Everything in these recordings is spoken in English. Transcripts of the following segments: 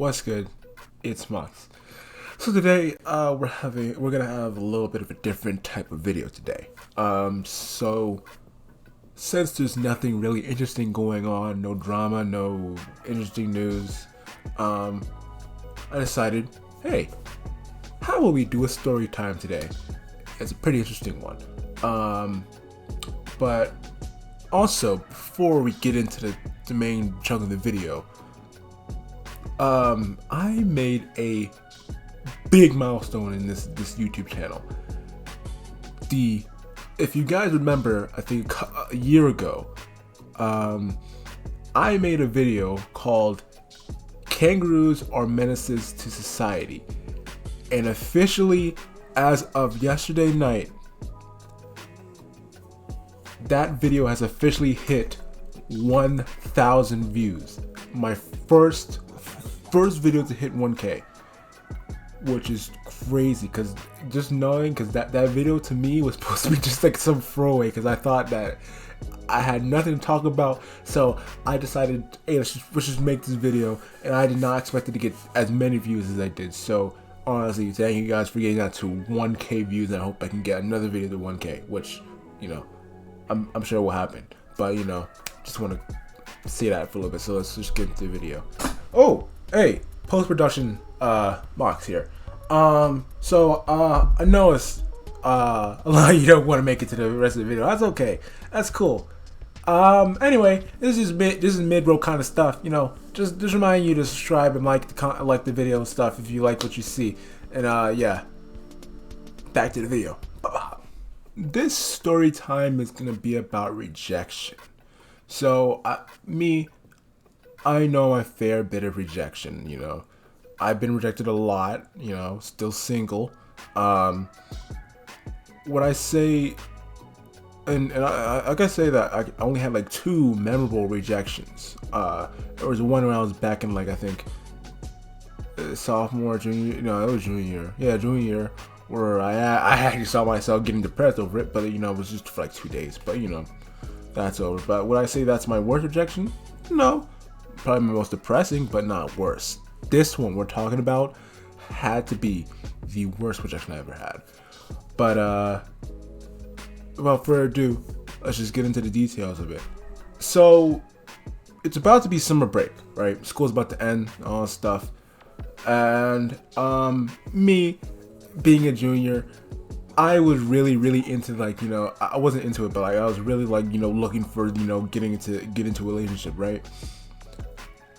What's good? It's MOX. So today, we're gonna have a little bit of a different type of video today. So since there's nothing really interesting going on, no drama, no interesting news, I decided, hey, how will we do a story time today? It's a pretty interesting one. But also, before we get into the main chunk of the video, I made a big milestone in this YouTube channel. If you guys remember, I think a year ago, I made a video called "Kangaroos Are Menaces to Society," and officially, as of yesterday night, that video has officially hit 1,000 views. My first video to hit 1K, which is crazy, because just knowing, because that video to me was supposed to be just like some throwaway, because I thought that I had nothing to talk about, so I decided, hey, let's just make this video, and I did not expect it to get as many views as I did. So honestly, thank you guys for getting that to 1K views, and I hope I can get another video to 1K, which, you know, I'm sure will happen. But, you know, just want to say that for a little bit. So let's just get into the video. Oh, hey, post-production MOX here. So I know it's a lot of you don't want to make it to the rest of the video. That's okay. That's cool. Anyway, this is mid-roll kind of stuff. You know, just remind you to subscribe and like the video and stuff if you like what you see. And yeah, back to the video. This story time is gonna be about rejection. So I know a fair bit of rejection. You know, I've been rejected a lot. You know, still single. What I say, and I gotta say that I only had like 2 memorable rejections. There was one when I was back in, like, I think sophomore, junior. No, it was junior year. Yeah, junior year. Where I actually saw myself getting depressed over it, but you know, it was just for like 2 days. But you know, that's over. But would I say that's my worst rejection? No, probably my most depressing, but not worse. This one we're talking about had to be the worst rejection I ever had. But without further ado, let's just get into the details of it. So it's about to be summer break, right? School's about to end, all that stuff, and me being a junior, I was really into, like, you know, I wasn't into it, but like I was really, like, you know, looking for, you know, get into a relationship, right?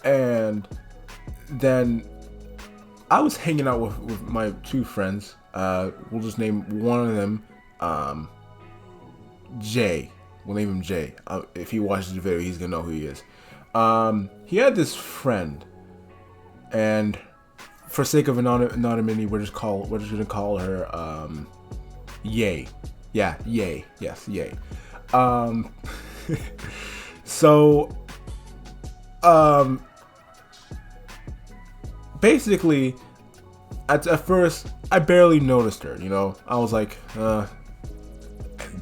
And then I was hanging out with my 2 friends. We'll just name one of them Jay. We'll name him Jay. If he watches the video, he's gonna know who he is. He had this friend, and for sake of anonymity, we're just gonna call her Yay. Yeah, Yay. Yes, Yay. So basically, at first I barely noticed her. You know, I was like,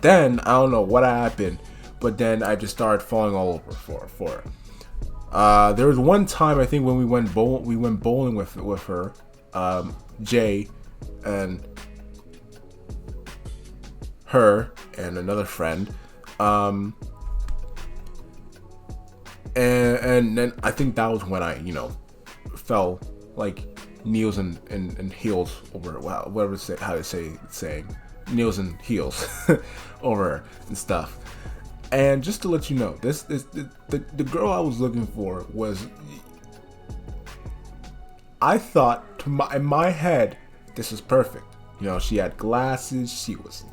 then I don't know what happened, but then I just started falling all over for her. There was one time, I think, when we went bowling with her, Jay, and her and another friend, and then I think that was when I, you know, fell like knees and heels over, wow, whatever how to say saying, knees and heels over her and stuff. And just to let you know, the girl I was looking for was, I thought in my head, this was perfect. You know, she had glasses, she was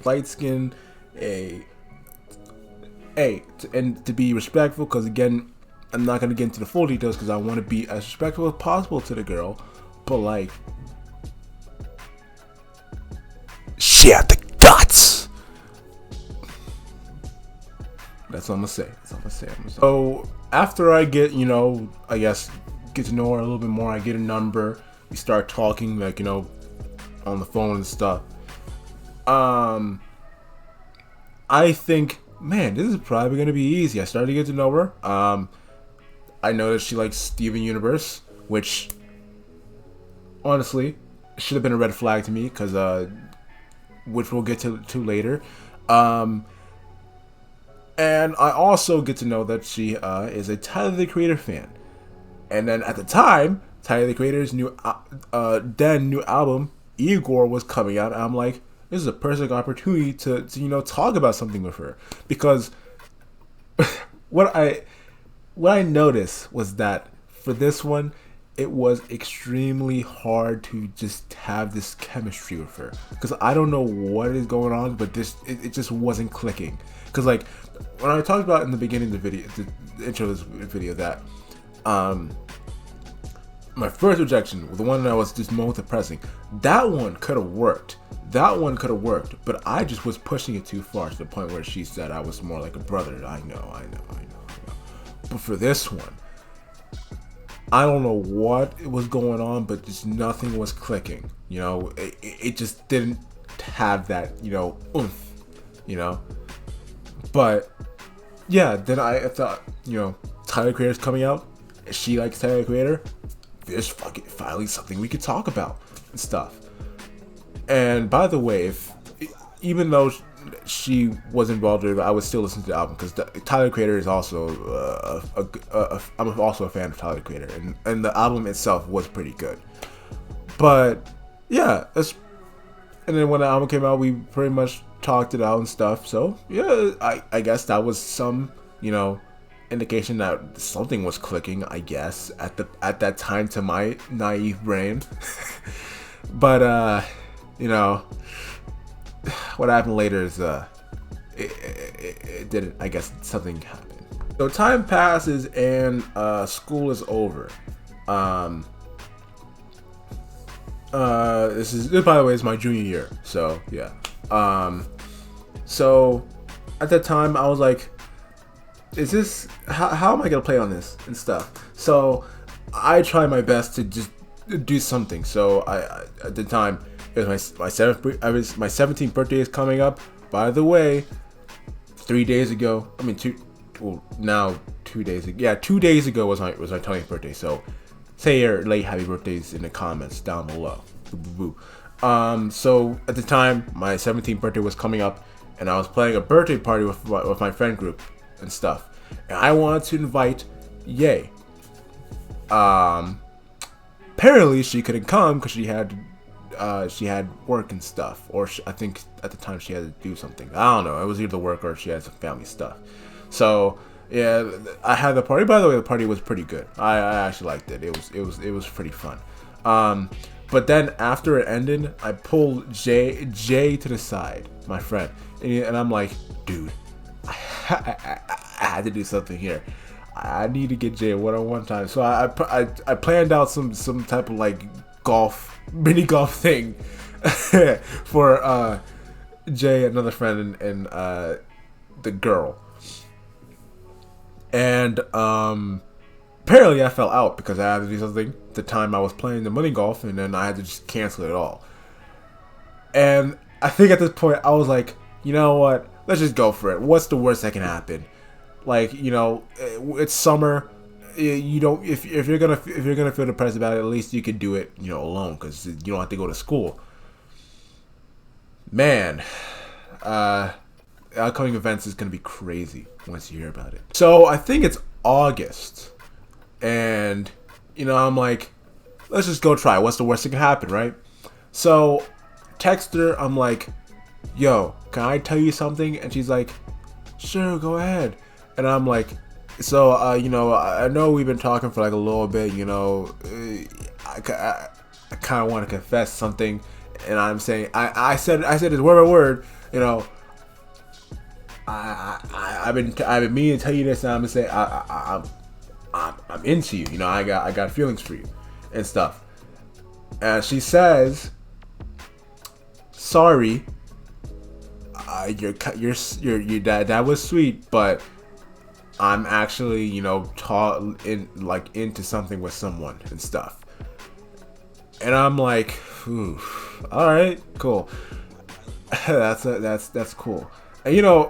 light skinned, and to be respectful, because again, I'm not gonna get into the full details because I want to be as respectful as possible to the girl, but like, she had the guts. That's what I'm gonna say. So after I get, you know, I guess get to know her a little bit more, I get a number, we start talking, like, you know, on the phone and stuff. I think, man, this is probably gonna be easy. I started to get to know her. I noticed she likes Steven Universe. which honestly should have been a red flag to me, because which we'll get to later. And I also get to know that she is a Tyler the Creator fan. And then at the time, Tyler the Creator's new album, Igor, was coming out. And I'm like, this is a perfect opportunity to talk about something with her. Because what I noticed was that for this one, it was extremely hard to just have this chemistry with her. Because I don't know what is going on, but it just wasn't clicking. Because like when I talked about in the beginning of the video, the intro of this video, that my first rejection, the one that was just most depressing, that one could have worked. But I just was pushing it too far to the point where she said I was more like a brother. I know. But for this one, I don't know what was going on, but just nothing was clicking. It just didn't have that, oomph, But yeah, then I thought, Tyler Creator's coming out. She likes Tyler Creator. There's finally something we could talk about and stuff. And by the way, even though she was involved with it, I would still listen to the album, because Tyler Creator is also I'm also a fan of Tyler Creator, and the album itself was pretty good. But yeah, and then when the album came out, we pretty much talked it out and stuff. So yeah, I guess that was some indication that something was clicking, I guess, at that time, to my naive brain. But what happened later is it didn't. I guess something happened. So time passes and school is over. This by the way is my junior year. So yeah. So at that time I was like, is this how am I gonna play on this and stuff? So I tried my best to just do something. So I at the time, it was my 17th birthday is coming up. By the way, 3 days ago, 2 days ago. Yeah, 2 days ago was my 20th birthday. So say your late happy birthdays in the comments down below. So at the time, my 17th birthday was coming up, and I was playing a birthday party with my friend group and stuff. And I wanted to invite Ye. Apparently she couldn't come because she had work and stuff, or I think at the time she had to do something. I don't know. It was either work or she had some family stuff. So yeah, I had the party. By the way, the party was pretty good. I actually liked it. It was pretty fun. But then after it ended, I pulled Jay to the side, my friend, and I'm like, dude, I had to do something here. I need to get Jay a one-on-one time. So I planned out some type of like mini golf thing for Jay, another friend, and the girl. And apparently I fell out because I had to do something the time I was playing the mini golf, and then I had to just cancel it all. And I think at this point I was like, you know what? Let's just go for it. What's the worst that can happen? Like, it's summer. You don't if you're gonna feel depressed about it, at least you could do it alone, because you don't have to go to school. Man, upcoming events is gonna be crazy once you hear about it. So I think it's August, and I'm like, let's just go try. What's the worst that can happen, right? So text her. I'm like, yo, can I tell you something? And she's like, sure, go ahead. And I'm like, so I know we've been talking for like a little bit. I kind of want to confess something, and I'm saying I said this word by word. I've been meaning to tell you this, and I'm gonna say I'm into you. I got feelings for you and stuff. And she says, sorry, that was sweet, but I'm actually into something with someone and stuff. And I'm like, all right, cool. that's cool. And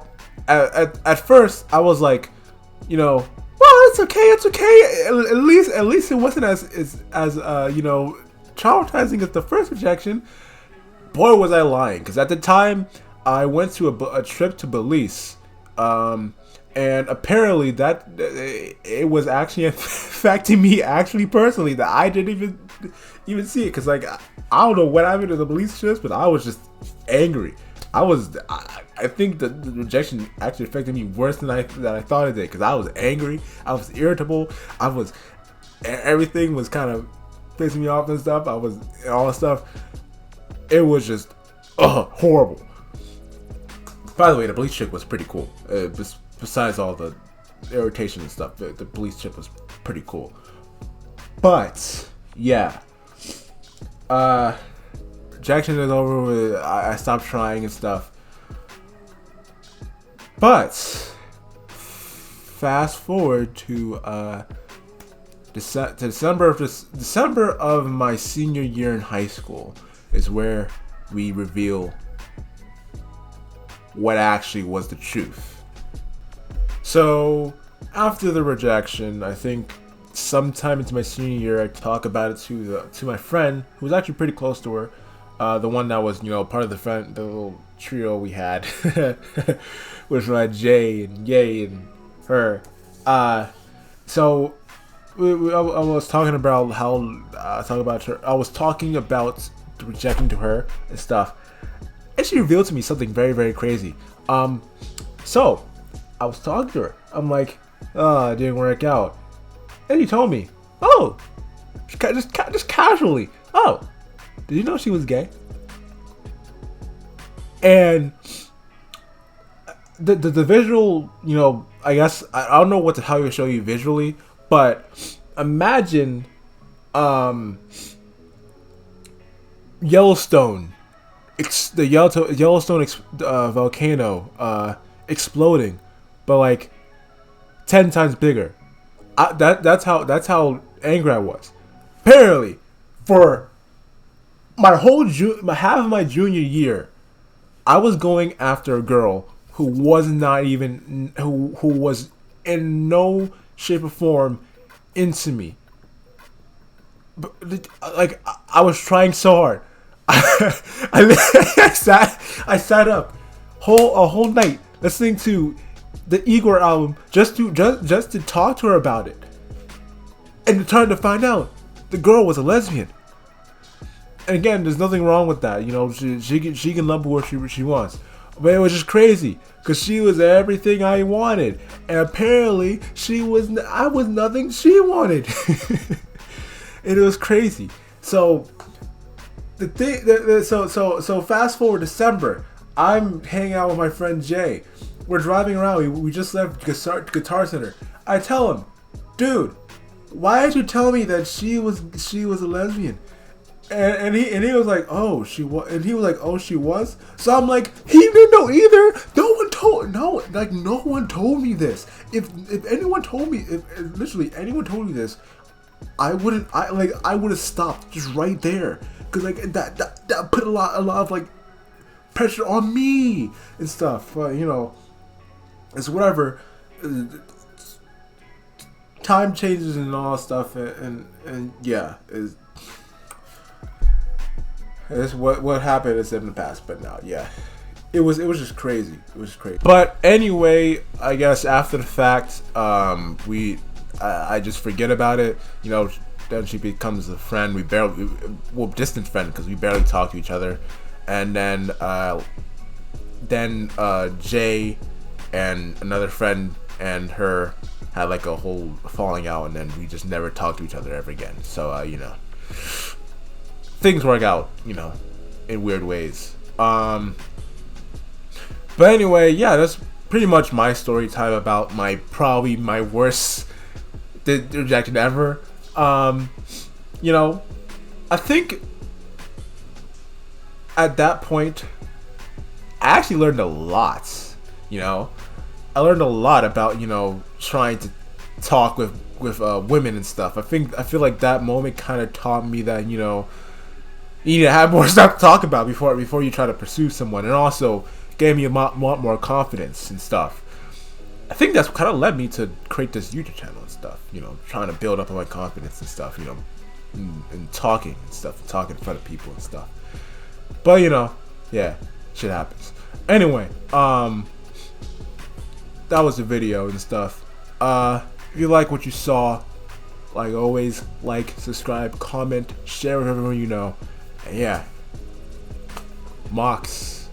at first I was like, what? it's okay. It's okay. At least it wasn't as traumatizing as the first rejection. Boy, was I lying. Because at the time, I went to a trip to Belize, and apparently that it was actually affecting me actually personally. That I didn't even see it. Because like I don't know what happened to the Belize trips, but I was just angry. I think the rejection actually affected me worse than I thought it did, because I was angry, I was irritable, everything was kind of pissing me off and stuff. All that stuff. It was just horrible. By the way, the Bleach chick was pretty cool. Besides all the irritation and stuff, the Bleach chick was pretty cool. But yeah, rejection is over with. I stopped trying and stuff. But fast forward to December of my senior year in high school is where we reveal what actually was the truth. So after the rejection, I think sometime into my senior year, I talk about it to my friend who was actually pretty close to her. The one that was, part of the little trio we had, which was Jay and Ye and her. So I was talking about I was talking about the rejection to her and stuff, and she revealed to me something very, very crazy. So I was talking to her. I'm like, it didn't work out, and he told me, just casually, did you know she was gay? And the visual, I guess I don't know how to show you visually, but imagine Yellowstone, the Yellowstone volcano exploding, but like 10 times bigger. That's how angry I was. Apparently, for my whole half of my junior year, I was going after a girl who was not even who was in no shape or form into me. But like I was trying so hard. I sat up a whole night listening to the Igor album just to talk to her about it, and trying to find out the girl was a lesbian. And again, there's nothing wrong with that. She can love who she wants. But it was just crazy because she was everything I wanted, and apparently I was nothing she wanted. And it was crazy. So the thing, so fast forward December, I'm hanging out with my friend Jay. We're driving around. We just left Guitar Center. I tell him, dude, why did you tell me that she was a lesbian? And he was like, oh, she was, and he was like, oh, she was. So I'm like, he didn't know either. No one told me this. If anyone told me, if literally anyone told me this, I would have stopped just right there, because like that put a lot of like pressure on me and stuff. But it's whatever. Time changes and all that stuff, and yeah, it's what happened is in the past. But now, yeah, it was just crazy. It was crazy. But anyway, I guess after the fact, I just forget about it. Then she becomes a friend. Distant friend, because we barely talk to each other. And then Jay and another friend and her had like a whole falling out, and then we just never talked to each other ever again. So things work out, in weird ways. But anyway, yeah, that's pretty much my story time about probably my worst rejection ever. I think at that point, I actually learned a lot. I learned a lot about trying to talk with women and stuff. I feel like that moment kind of taught me that you need to have more stuff to talk about before you try to pursue someone, and also gave me a lot more confidence and stuff. I think that's kind of led me to create this YouTube channel and stuff. You know, trying to build up on my confidence and stuff. You know, and talking and stuff, talking in front of people and stuff. But you know, yeah, shit happens. Anyway, that was the video and stuff. If you like what you saw, like always, like, subscribe, comment, share with everyone you know. And yeah, MOX.